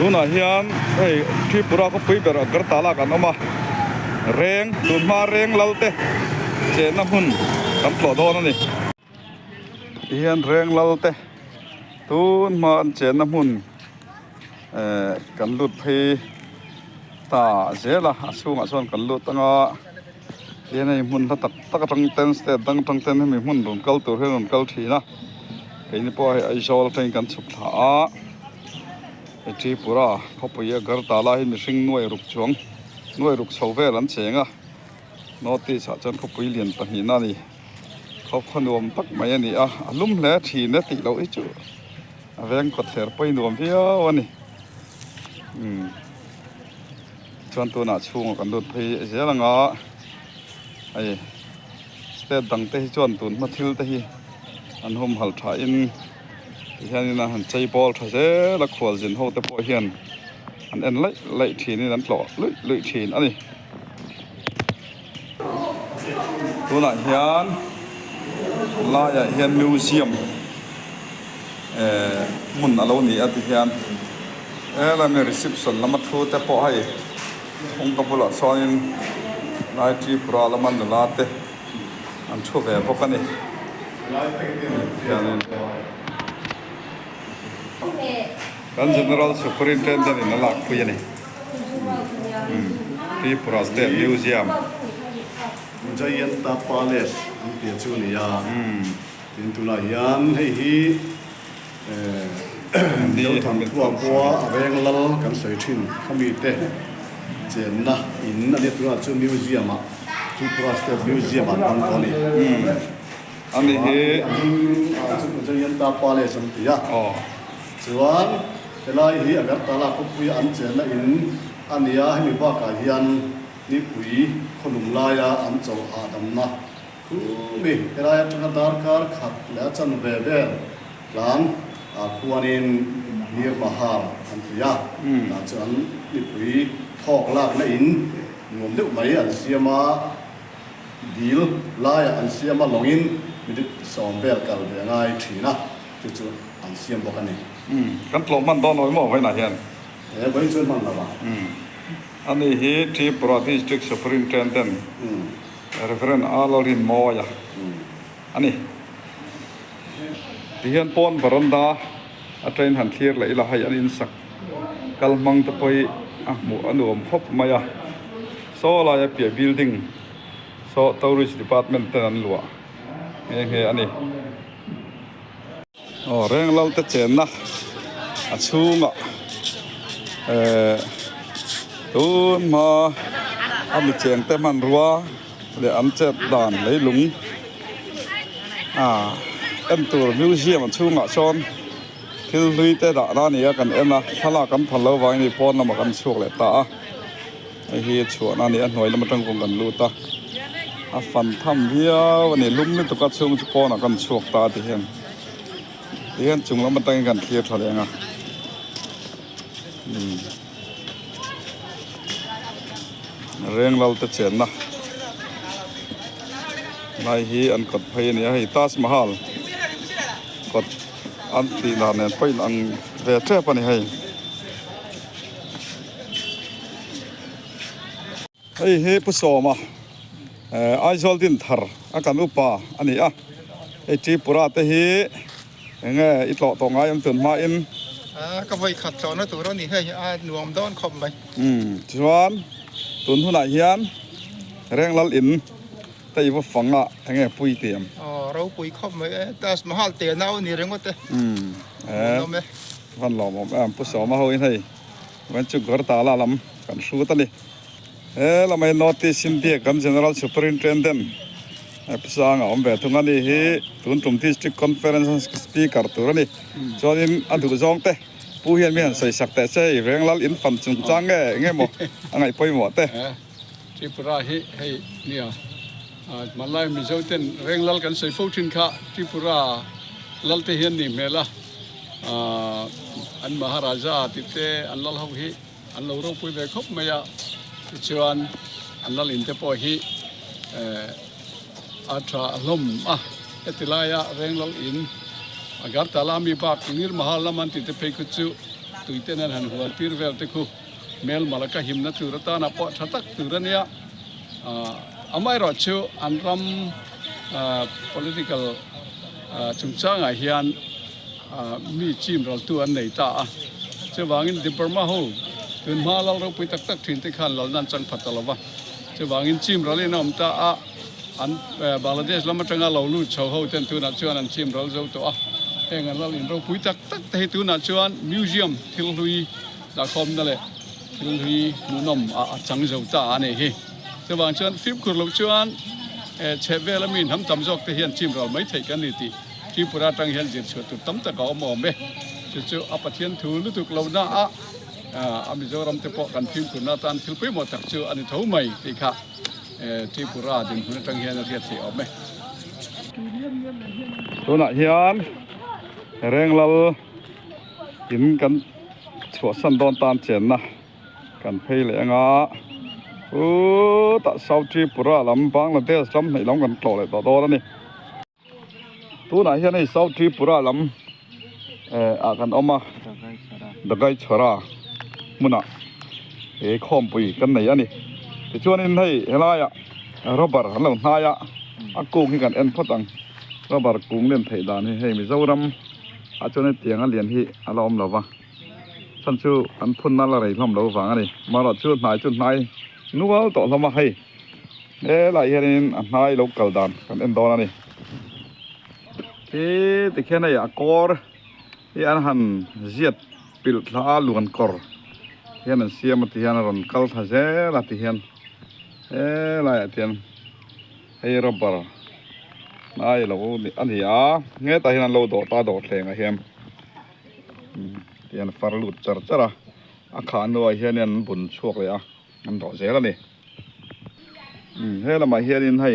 tuna hian hei Tripura ko pui ber Agartala kan oma reng tunma reng lalte che na hun kan tlo do ni hian reng lalte tunma che na hun kan lut phei ta zela asunga son kan lut anga yenai mun ta tak tak tang ten state dang tang ten mi mun run kal tur hen run kal thina keini po ai sol thain kan chuk tha a Tripura khopui Agartala hi mihring nuai ruk chuang nuai ruk chhovel an chenga notice a chan khopui lian pahnih na ni khop khanuam tak mai ani a alum hle thi na ti lo i chu aveng kot ther poi nuam hiao ani chuan tuna chung kan lut phei zelanga ai state dang te hi chuan tun ma thil te hi an hum hal tha in hianina han chei bol tha ze la khwal jin ho te po hian an en lai thin in an tlo lui thin ani tuna hian la ya hian museum mun alo ni ati hian la me reception lama thu te po hai ong ka bula soin lai Tripura laman la te an thu ve bokani hian kan general superintendent in alak pui ani Tripura State Museum Jayanta Palace pia chu ni ya tin tuna hian hei hi ni tham tua kwa aveng lal kan soi thin khami te chen na in ali tuna chu museum a Tripura State Museum an bang ko ni ani he Jayanta Palace am tia chuan helai hi Agartala ko pui an chen na in ania hi mi ba ka hian ni pui khonum laia an chaw adam na mi helai atanga darkar khat la chan ve ve lan a kuanin nir mahal an tia na chan ni pui thok lak na in ngom deuh mai an siama dil laia an siama longin midit som ber kal ve ngai thina chu an siam bokani kan tlo man don noi mo vai na hian vai chuan man lawa ani hi Tripura district superintendent reverend Alorin Moya ani hian pon baranda a train han thlir la ila hai an in sak kalmang te poi a mu anuam khop maya so la ya pia building so tourist department ten an lua he ani reng lal te chen na a chunga tun ma ami cheng te man ruwa le an chet dan leilung en tur museum an chunga chon thil hlui te da na ni kan ena thala kan phalo wang ni pon na ma kan chuk le ta a hi chuan ani an hoi lam tang kong kan lu ta a fan tham hiao ani lum ni to ka chung chu pon kan chuk ta ti hian chung lam tang kan thlir tha lenga reng lal te chen na lai hi an kot phei ni hei Taj Mahal kot an ti na nen poi an ve tre pani hei pu soma aizol din thar akan upa ani hei Tripura te hi nge itlo to ngai am tun ma inก็ไปขัดสอนนะตัวนี้ให้หน่วมด้อนคมไปchuan tun huna hian reng lal in tai wa fanga nge pui tiamเราปุยคมไปแต่มหาเตียนเอานี่เรื่องว่าเต้van lo mo pu so ma hoi thei wan chu Agartala lam kan su ta ni la mai notice in dia kan general superintendent pisang om ve thunga ni hi tun tum district conference speaker turani chuanin adu zong te pu hian mi han sei sak te sei reng lal in fan chung chang nge mo angai poi mo te Tripura hi hei nia malai mi zoten reng lal kan sei fotin kha Tripura lal te hian ni mela an maharaja ti te an lal ho hi an lo ro pui ve khop maya chuan an lal in te po hi atra lom etilaya reng lal in Agartala mi bak nir mahal laman ti te pe ku chu ตุยเตนันหันหัวตีร์เวลเตคุเมลมาลกะหิมนัตุรตานาปะทัตักตุรเนียอามายรอชูอันรัมpolitical จุงจ้างอาเฮียนมีจิมเราตัวอันไหนตาจะวางินดิบร์มาหูตุนมาเราไปตักถิ่นที่ขันเรานั่นจังพัดตลอดวะจะวางินจิมเราเลยน้ำตาอันบางประเทศเรามาจังเราลู่ชาวเขาเต็มตัวนัดชวนอันจิมเราเจ้าตัวแห่งเราเรียนเราไปตักที่ตัวนัดชวนมิวเซียมที่ลุยดาคอมนั่นแหละที่ลุยนู่นน้ำจังเจ้าตาอันนี้จะวางชวนฟิบขุดเราชวนเชฟเวลมินทำตำจอกที่เฮียนจิมเราไม่ใช่กันนี่ตีที่ปราตังเฮียนจิตสวดตุตั้มตะกอมอมเบ้จะอัปเทียนถูลุตุกเราหน้าอามิโซรัมเตปอกันฟิมคุณนาตันทิลไปหมดตักเจออันนี้เท่าไหร่ที่ค่ะที่ปราดินคุณตังเฮียนเรียกที่ออกไหมตัวน่ะเฮียนแรงเรากินกันชัวสันดอนตานเจนนะกันเพลเลยอ่ะตัดเสาที่ปราลำบางลำเตะซ้ำในลำกันโตเลยต่อแล้วนี่ตัวน่ะเฮียนในเสาที่ปราลำอากันออกมาดะไกชรามุนะคอมปุยกันไหนอันนี้แต่ช่วงนี้ให้เฮลายะรบบาร์ฮัลโหลนายะกุ้งให้กันเอ็นพอดังรบบาร์กุ้งเล่นไทยดานให้มีเจ้ารำช่วงนี้เตียงอันเลียนที่อารมณ์เราวะฉันชูอันพุ่นนั่นอะไรล้อมเราฟังอันนี้มาหลอดชุดนายนู้ว่าต่อทำมาให้หลายเรื่องอันนายเราเกลดานกันเอ็นดอนอันนี้ที่ติแค่ไหนกอร์ที่อันหันเจียดปิลลาลูกันกอร์เฮียนเสียมาที่เฮียนรันกัลท่าเจลาที่เฮียนหลายที่เฮียนให้รับบาร์นายเราอันนี้เงี้ยแต่เฮียนเราโดดตาโดดเลยนะเฮียนเฮียนฟาร์ลูดจัดจ้ะขานว่าเฮียนบุญช่วงเลยมันโดดเจแล้วนี่เฮ้ยเรามาเฮียนให้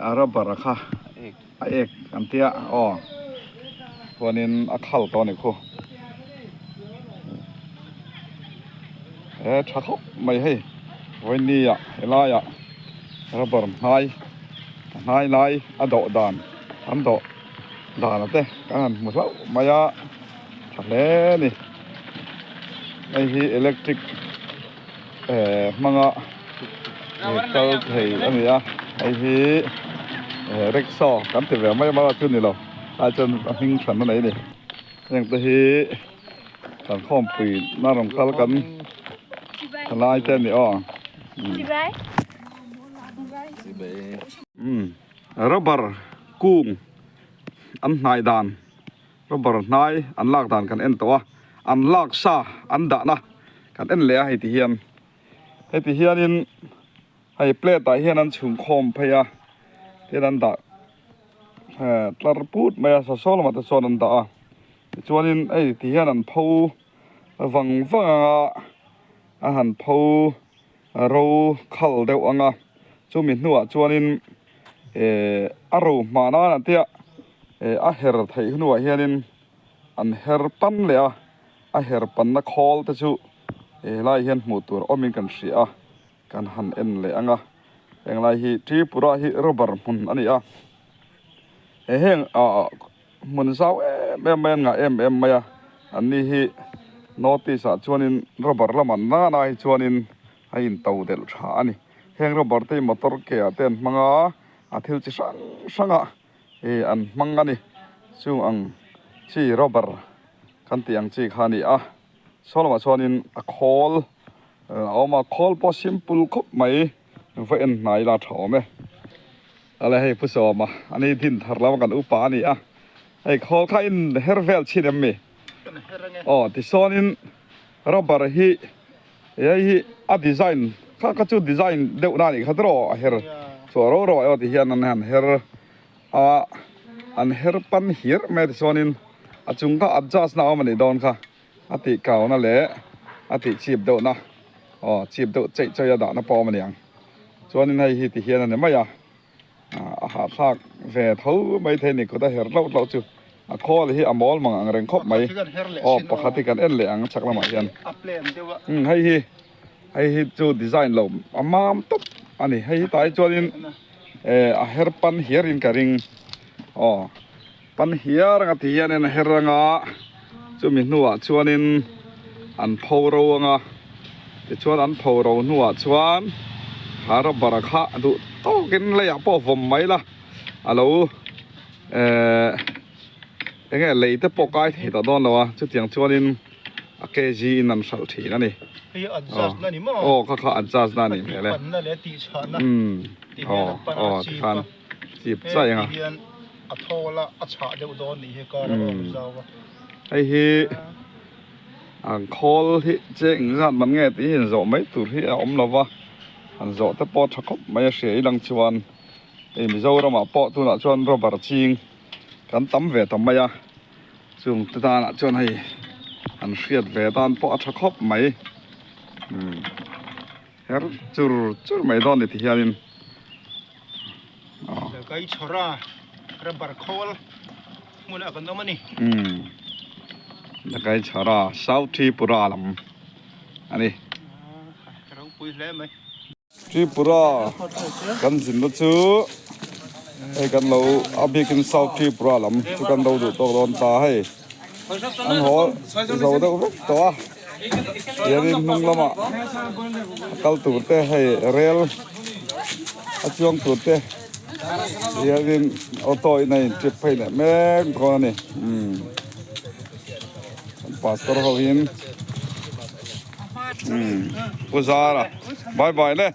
อารับบาร์ค่ะเอกอันเตี้ยวันนี้ข้าวตอนนี้คู่ชักเขาไม่ให้วันนี้เฮลายระเบิดนายดอกดานอันดอกดานนั่นเต้กันหมดแล้วมายาทะเลนี่ไอ้ที่อิเล็กทริกมังอ่ะเจ้าไอ้อันนี้ไอ้ที่เร็กซอกันที่แบบไม่มาจุดนี่หรอกอาจารย์หิ้งฉันนั่นไหนนี่ยังตัวที่ทางข้อมปีน่าลงคากันทลายเต้นนี่ระเบิดกุ้งอันนายดานระเบิดนายอันลากดานกันเอ็นตัวอันลากซาอันด่านะกันเอ็นเลี้ยให้ที่เฮียนนี่ให้เปลี่ยนแต่เฮียนนั้นชุมคอมพยาที่นั่นด่าตลาดพูดไม่ใช่โซลมาแต่โซนันด่าจวนนี้ไอ้ที่เฮียนั้นพูฟังอาหารพูเราขัลเดียวงจูมินหัวจวนนี้อารูมานานั่นเตี้ยอาเฮร์ไทยหัวเฮียนินอันเฮร์ปันเลยอาเฮร์ปันนักฮอลแต่จูลายเฮียนหมู่ตัวอมินกันเสียกันหันเอ็นเลยยังลายฮีที่ปุระฮีรบร์มุนอันนี้เฮงมุนสาวเอ็มงะเอ็มมาอันนี้ฮีโนติสจวนนี้รบร์ละมันน่าจวนนี้ให้อินเตาเดลชาอันนี้เฮงรบร์ที่มอเตอร์เกียร์เต้นมังอาทิลจิสังอันมังอันนี้ช่วงชีรบร์กันที่ยังชีขานี่สโลมาชวนนี้คอลเอามาคอลพอซิมพุลคบไหมเว้นไหนลาถอมอะไรให้ผู้สอบมาอันนี้ทิ้งทาร์ลากันอุปานี่ให้คอลข้าอินเฮร์เวลชีเดมที่โซนินรบร์ฮีดีไซน์ข้าก็จูดีไซน์เดี๋ยวนั่นอีกขัดรอเฮร์ส่วนรอที่เฮียนั่นเฮร์อันเฮร์ปันเฮียร์เมดิโซนินจุงก็อัดจัสน่ามันนี่โดนค่ะติเก่านั่นแหละติชีบเดี๋ยวนะชีบเดี๋ยวใจยาดานะปอมันยังส่วนนี้ให้ที่เฮียนั่นเนี่ยไม่หาภาคเวทเขาไม่เทนิคก็ได้เฮร์เราจูข้อที่อมอลมังอังเริงคบไหมปกติกันเอ็นเลยอังชักละมาเฮียนให้จูดีไซน์เรามามตุ๊บอันนี้ให้ตายจวนนี้เฮร์ปันเฮียรินกระริงปันเฮียร์งที่เฮียนเฮร์ง chu mi nuwa chuanin an pho ro anga ti chuan an pho ro nuwa chuan hara barakha du tokin le ya po vom mai la alo enge leite pokai thi ta don lawa chu tiang chuanin a kg in an sal thi na ni เฮ้ยอัดจัดนั่นนี่มั้ง o kha adjust na ni mele ปั่นนั่นแหละตีชานะ kan chip sai nga อัดโทละอัดฉาเดี๋ยวโดนนี่เฮก็แล้วก็เจ้าว่า ai hi ang call hi che ingzat man nge ti hin zo mai tur hi om lawa an zo te po thakop mai se ilang chuan e mi zo rama po tu na chuan robar ching kan tam ve tam maya chung ta na chuan hei an hriat ve tan po thakop mai her chur mai don ni ti hianin เดี๋ยวก็อีชราระบาดโคลมูลกันต้องมันนี่ แล้วก็ชาราเซาที่ปุราลัมอันนี้ เราปุยแล้วไหม ที่ปุรากันสินรจูไอ้กันเราอาบิกินเซาที่ปุราลัมทุกันเราดูตัวโดนตาให้อันหัวเราได้ก็ตัวยันนุ่งละมากัลตูเตะให้เรลอาช่วงตูเตะยันออโต้ในจิบให้เนี่ยแม่งคนนี้pastor ho hin puzara bye bye le